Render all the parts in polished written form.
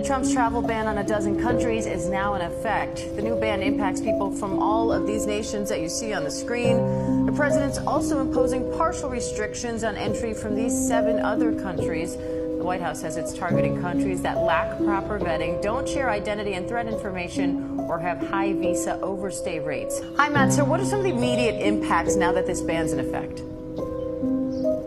President Trump's travel ban on a dozen countries is now in effect. The new ban impacts people from all of these nations that you see on the screen. The president's also imposing partial restrictions on entry from these 7 other countries. The White House says it's targeting countries that lack proper vetting, don't share identity and threat information, or have high visa overstay rates. Hi, Matt. So what are some of the immediate impacts now that this ban's in effect?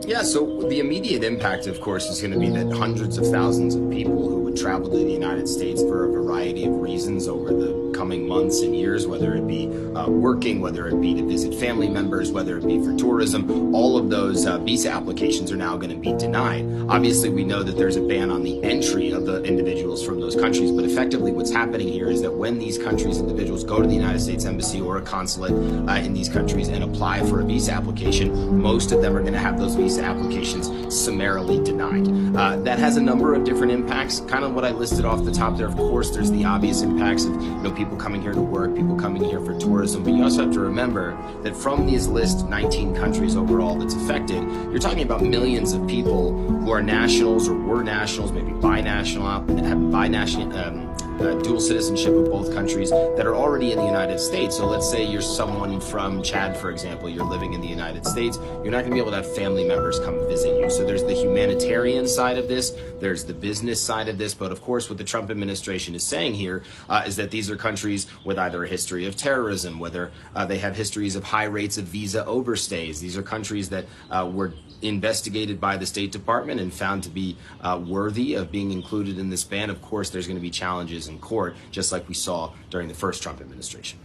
Yeah, so the immediate impact, of course, is going to be that hundreds of thousands of people who would travel to the United States for a variety of reasons over the coming months and years, whether it be working, whether it be to visit family members, whether it be for tourism, all of those visa applications are now going to be denied. Obviously, we know that there's a ban on the entry of the individuals from those countries, but effectively what's happening here is that when these countries' individuals go to the United States Embassy or a consulate in these countries and apply for a visa application, most of them are going to have those visa applications summarily denied. That has a number of different impacts, kind of what I listed off the top there. Of course, there's the obvious impacts of people coming here to work, people coming here for tourism, but you also have to remember that from these list 19 countries overall that's affected, you're talking about millions of people who are nationals or were nationals, maybe binational, have dual citizenship of both countries that are already in the United States. So let's say you're someone from Chad, for example, you're living in the United States, you're not going to be able to have family members come visit you. So there's the humanitarian side of this, there's the business side of this, but of course what the Trump administration is saying here is that these are countries with either a history of terrorism, whether they have histories of high rates of visa overstays. These are countries that were investigated by the State Department and found to be worthy of being included in this ban. Of course, there's going to be challenges in court, just like we saw during the first Trump administration.